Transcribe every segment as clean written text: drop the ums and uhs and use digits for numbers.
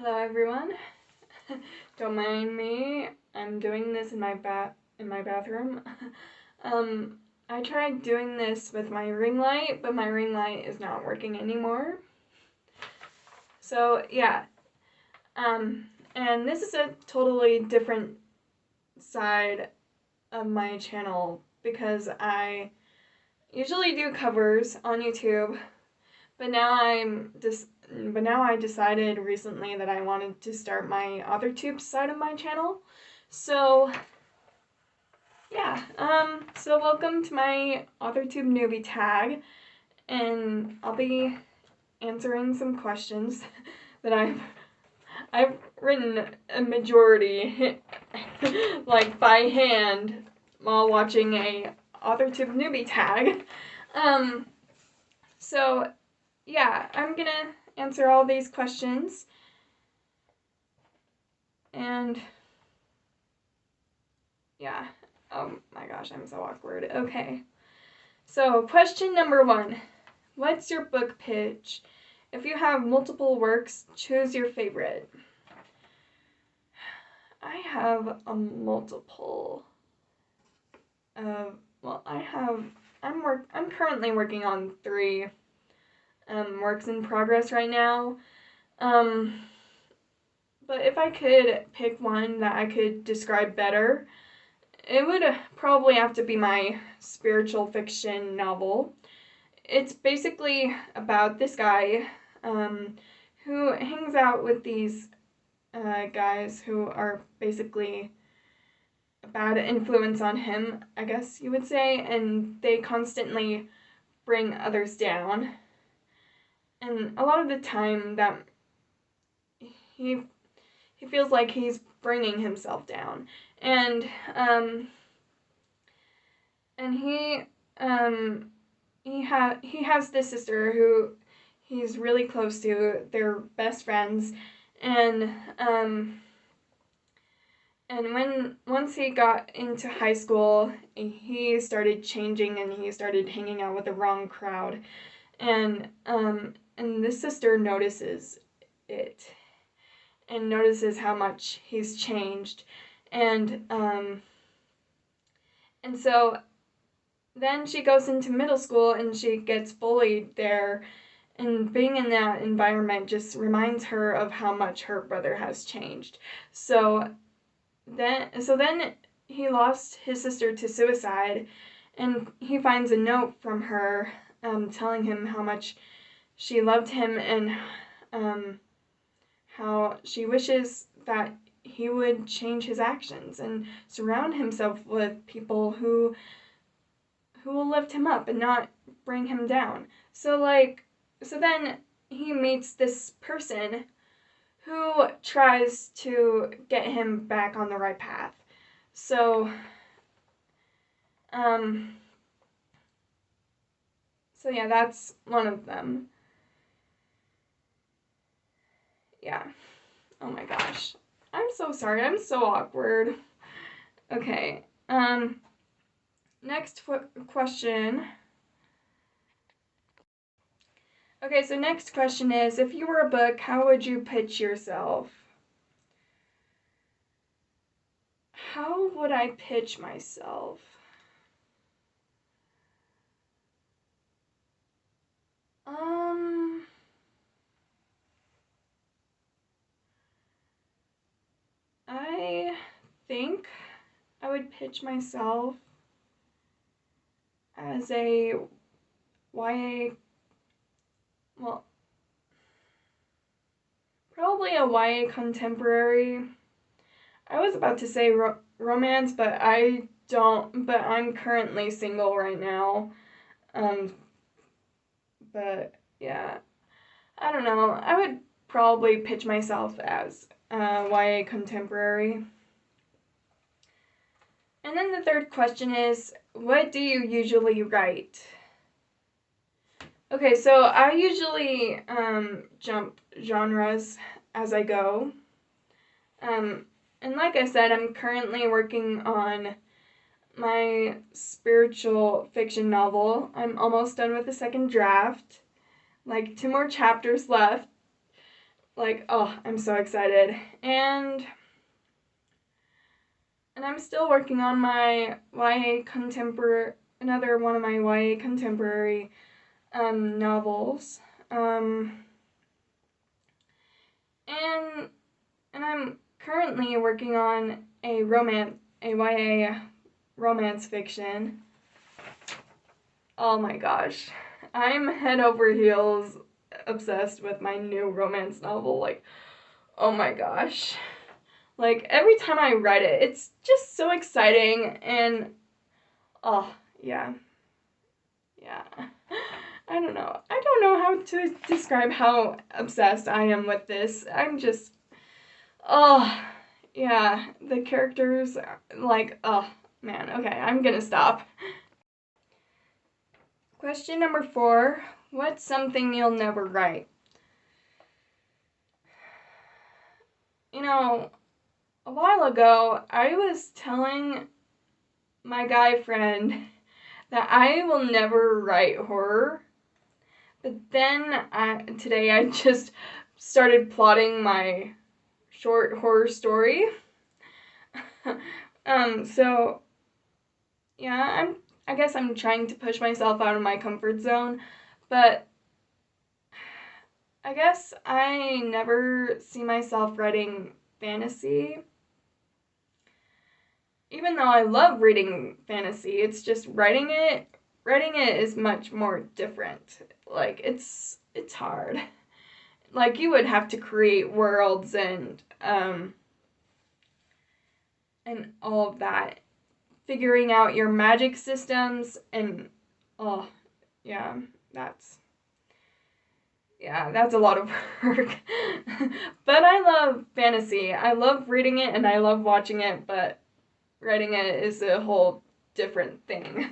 Hello everyone. Don't mind me. I'm doing this in my bathroom. I tried doing this with my ring light, but my ring light is not working anymore. So yeah. And this is a totally different side of my channel because I usually do covers on YouTube, but now I decided recently that I wanted to start my AuthorTube side of my channel. So yeah, so welcome to my AuthorTube newbie tag, and I'll be answering some questions that I've written a majority like by hand while watching a AuthorTube newbie tag. So yeah, I'm gonna answer all these questions. And yeah, oh my gosh, I'm so awkward. Okay, so question number 1. What's your book pitch? If you have multiple works, choose your favorite. I have a multiple of, well, I'm currently working on 3 works in progress right now. But if I could pick one that I could describe better, it would probably have to be my spiritual fiction novel. It's basically about this guy who hangs out with these guys who are basically a bad influence on him, I guess you would say, and they constantly bring others down. And a lot of the time that he feels like he's bringing himself down. And he has this sister who he's really close to. They're best friends, and once he got into high school, he started changing and he started hanging out with the wrong crowd, and the sister notices it and notices how much he's changed, and so then she goes into middle school and she gets bullied there, and being in that environment just reminds her of how much her brother has changed. So then he lost his sister to suicide, and he finds a note from her telling him how much she loved him and how she wishes that he would change his actions and surround himself with people who will lift him up and not bring him down. So then he meets this person who tries to get him back on the right path. So yeah, that's one of them. Yeah. Oh my gosh. I'm so sorry. I'm so awkward. Okay. Next question. Okay, so next question is, if you were a book, how would you pitch yourself? How would I pitch myself? I think I would pitch myself as a YA, well, probably a YA contemporary. I was about to say romance, but I'm currently single right now. But yeah, I don't know. I would probably pitch myself as YA contemporary. And then the third question is, what do you usually write? Okay, so I usually jump genres as I go. And like I said, I'm currently working on my spiritual fiction novel. I'm almost done with the second draft. Like 2 more chapters left. Like, oh, I'm so excited. And I'm still working on my another one of my YA contemporary novels. And I'm currently working on a YA romance fiction. Oh my gosh. I'm head over heels obsessed with my new romance novel. Like, oh my gosh. Like, every time I read it, it's just so exciting and, oh, yeah. Yeah. I don't know. I don't know how to describe how obsessed I am with this. I'm just, oh, yeah. The characters, like, oh, man. Okay, I'm gonna stop. Question number 4. What's something you'll never write? You know, a while ago, I was telling my guy friend that I will never write horror. But then today I just started plotting my short horror story. So yeah, I guess I'm trying to push myself out of my comfort zone, but I guess I never see myself writing fantasy. Even though I love reading fantasy, it's just writing it is much more different. Like it's hard. Like you would have to create worlds and all of that, figuring out your magic systems and oh yeah, that's that's a lot of work. But I love fantasy. I love reading it and I love watching it, but writing it is a whole different thing.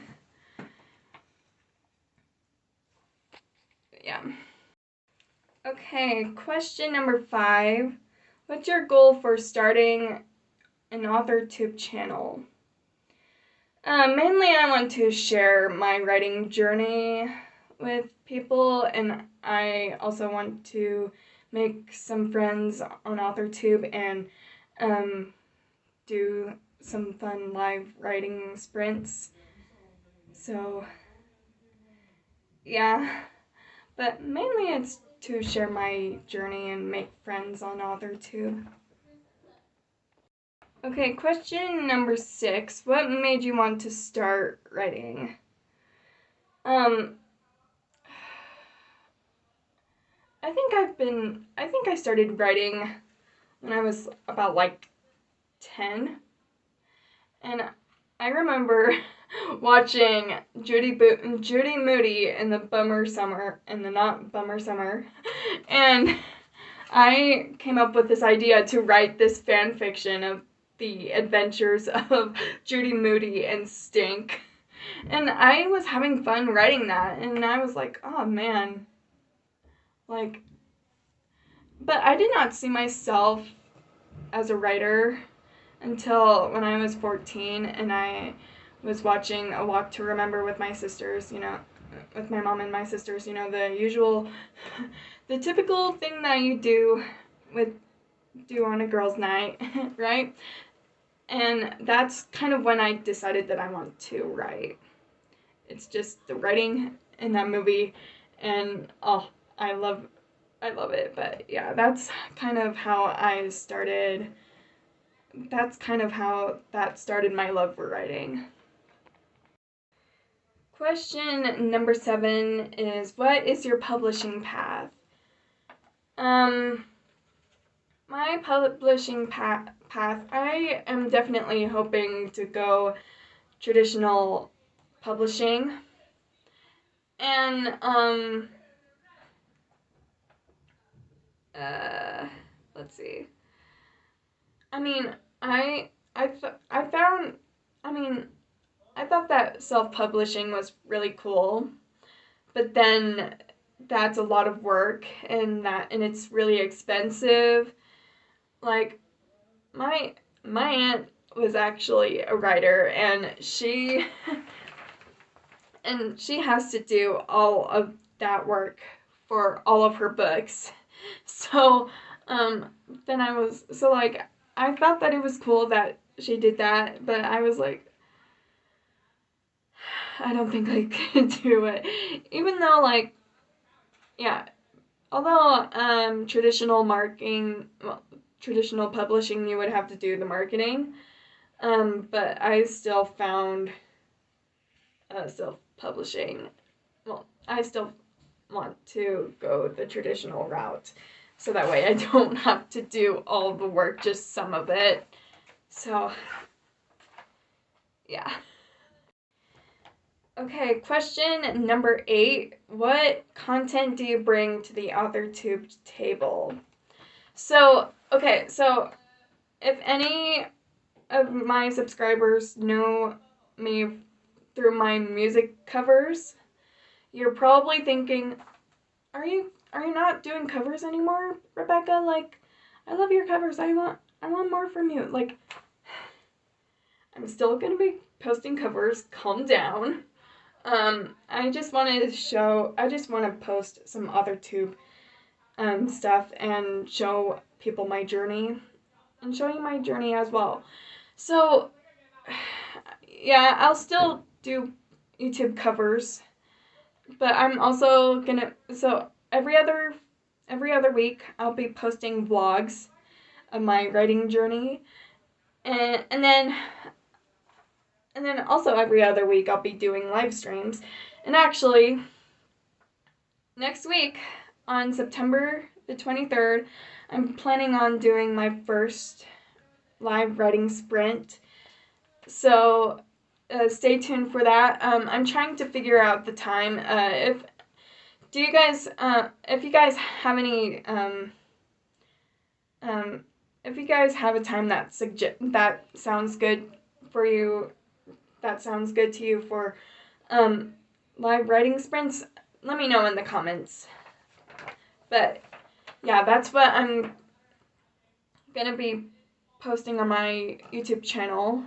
Yeah. Okay, question number 5. What's your goal for starting an AuthorTube channel? Mainly I want to share my writing journey with people, and I also want to make some friends on AuthorTube and do some fun live writing sprints. So, yeah, but mainly it's to share my journey and make friends on AuthorTube. Okay, question number 6. What made you want to start writing? I think I started writing when I was about like 10. And I remember watching Judy Moody in the Not Bummer Summer. And I came up with this idea to write this fan fiction of the adventures of Judy Moody and Stink. And I was having fun writing that, and I was like, oh man. Like, but I did not see myself as a writer until when I was 14 and I was watching A Walk to Remember with my sisters, with my mom and my sisters, the typical thing that you do on a girls' night, right? And that's kind of when I decided that I want to write. It's just the writing in that movie, and oh, I love it. But yeah, that's kind of how that started my love for writing. Question number 7 is, what is your publishing path? My publishing path, I am definitely hoping to go traditional publishing. And, let's see. I mean, I thought that self-publishing was really cool, but then that's a lot of work and it's really expensive. Like my aunt was actually a writer, and she has to do all of that work for all of her books. So then I was, so like, I thought that it was cool that she did that, but I was like, I don't think I could do it. Even though, like, yeah, although traditional marketing, well, traditional publishing, you would have to do the marketing, but I still found self-publishing, well, I still want to go the traditional route, so that way I don't have to do all the work, just some of it. So, yeah. Okay, question number 8. What content do you bring to the AuthorTube table? So, okay, so if any of my subscribers know me through my music covers, you're probably thinking, are you not doing covers anymore, Rebecca? Like, I love your covers. I want more from you. Like, I'm still gonna be posting covers. Calm down. I just want to post some AuthorTube stuff and show people my journey and show you my journey as well. So, yeah, I'll still do YouTube covers, but I'm also gonna, so every other week I'll be posting vlogs of my writing journey, and then also every other week I'll be doing live streams. And actually, next week on September the 23rd, I'm planning on doing my first live writing sprint. So stay tuned for that. I'm trying to figure out the time. If you guys have any if you guys have a time that sounds good for you, that sounds good to you for live writing sprints, let me know in the comments. But yeah, that's what I'm gonna be posting on my YouTube channel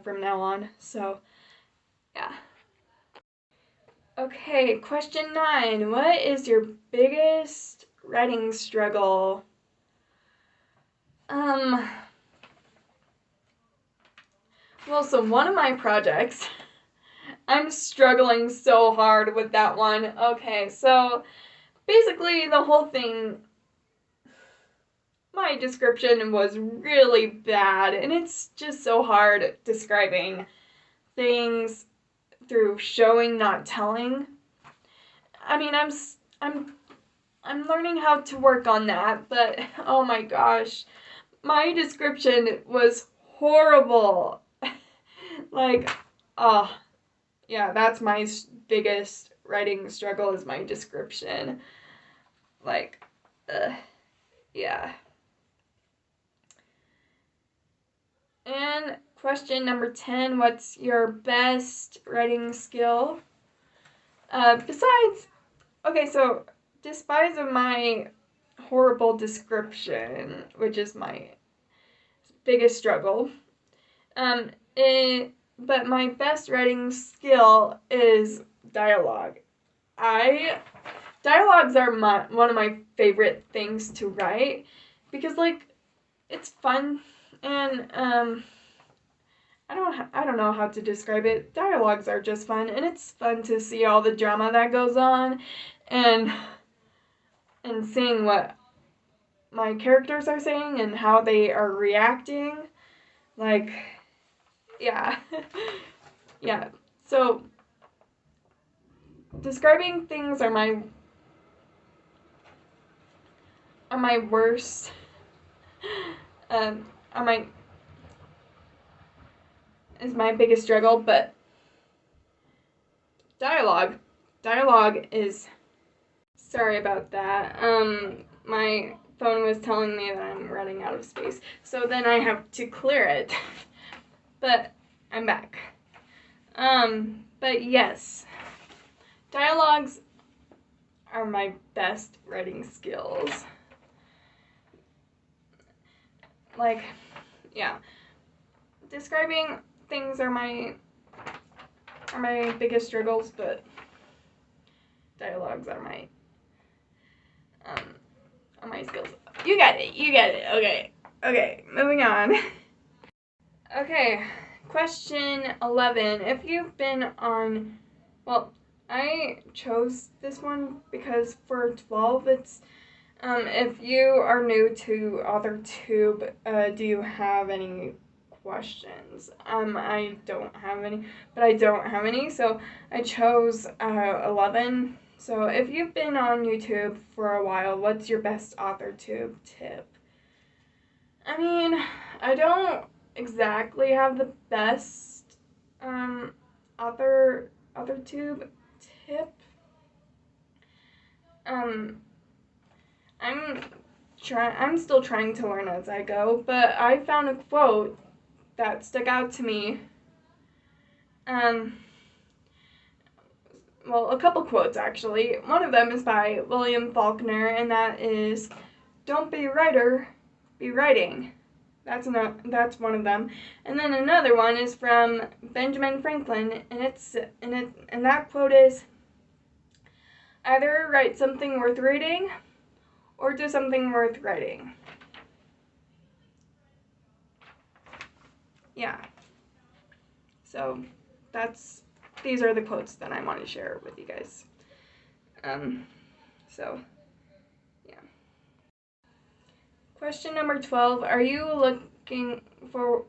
from now on. So yeah. Okay, question 9. What is your biggest writing struggle? Well, so one of my projects, I'm struggling so hard with that one. Okay, so basically the whole thing, my description was really bad, and it's just so hard describing things through showing, not telling. I mean, I'm learning how to work on that, but oh my gosh, my description was horrible. Like, oh, yeah, that's my biggest writing struggle, is my description. Like, yeah. And question number 10, what's your best writing skill? Despite of my horrible description, which is my biggest struggle, but my best writing skill is dialogue. Dialogues are one of my favorite things to write, because like, it's fun, and I don't know how to describe it. Dialogues are just fun, and it's fun to see all the drama that goes on, and seeing what my characters are saying and how they are reacting. Like, yeah. Yeah. So describing things are my worst. Is my biggest struggle, but dialogue is, sorry about that. My phone was telling me that I'm running out of space, so then I have to clear it. But I'm back. But yes, dialogues are my best writing skills. Like, yeah, describing things are my biggest struggles, but dialogues are my skills. You get it. You get it. Okay. Okay, moving on. Okay, question 11. If you've been on, well, I chose this one because for 12 it's, if you are new to AuthorTube, do you have any questions? I don't have any, but I don't have any, so I chose 11. So if you've been on YouTube for a while, what's your best AuthorTube tip? I mean, I don't exactly have the best AuthorTube tip. I'm still trying to learn as I go, but I found a quote that stuck out to me. Well, a couple quotes actually. One of them is by William Faulkner, and that is, "Don't be a writer, be writing." That's one of them. And then another one is from Benjamin Franklin, and that quote is, "Either write something worth reading or do something worth writing." Yeah. So these are the quotes that I want to share with you guys. So yeah. Question number 12. Are you looking for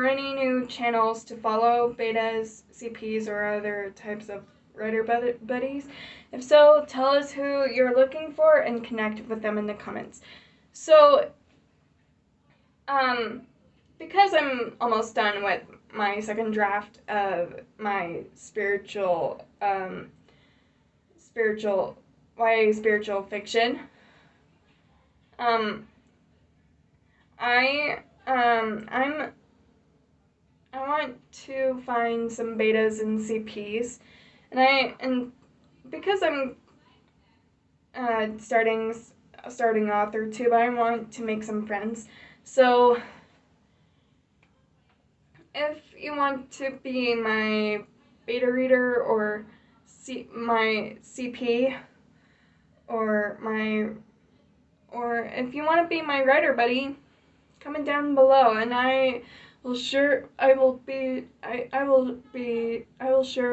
any new channels to follow, betas, CPs, or other types of writer buddies? If so, tell us who you're looking for and connect with them in the comments. So, because I'm almost done with my second draft of my spiritual YA spiritual fiction, I want to find some betas and CPs, and because I'm starting AuthorTube, I want to make some friends. So if you want to be my beta reader or my CP, or if you want to be my writer buddy, comment down below, and I will sure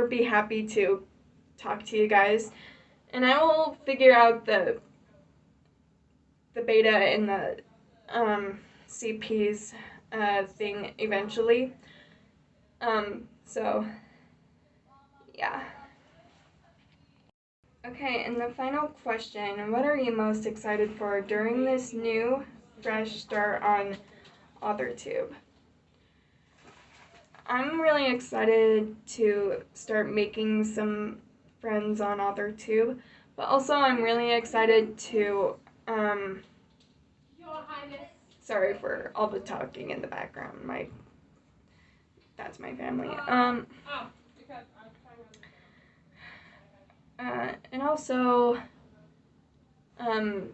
be happy to talk to you guys, and I will figure out the beta and the CPs thing eventually. So yeah. Okay, and the final question, what are you most excited for during this new fresh start on AuthorTube? I'm really excited to start making some friends on AuthorTube, but also I'm really excited to, sorry for all the talking in the background, that's my family. And also,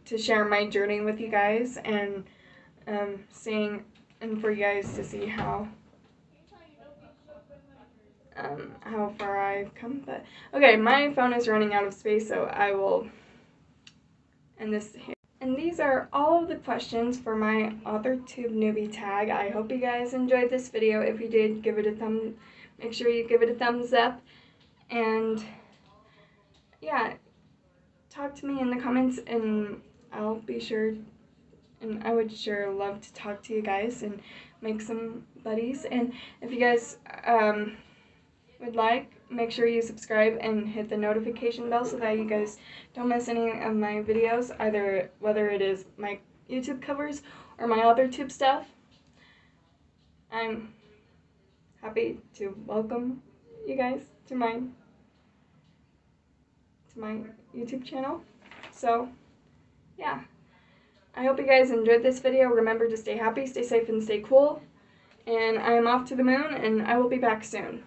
to share my journey with you guys, and for you guys to see how far I've come. But okay, my phone is running out of space, so I will end this here. And these are all of the questions for my AuthorTube newbie tag. I hope you guys enjoyed this video. If you did, make sure you give it a thumbs up, and yeah, talk to me in the comments, and I'll be sure, and I would sure love to talk to you guys and make some buddies. And if you guys would like, make sure you subscribe and hit the notification bell so that you guys don't miss any of my videos, whether it is my YouTube covers or my AuthorTube stuff. I'm happy to welcome you guys to my YouTube channel. So yeah, I hope you guys enjoyed this video. Remember to stay happy, stay safe, and stay cool. And I am off to the moon, and I will be back soon.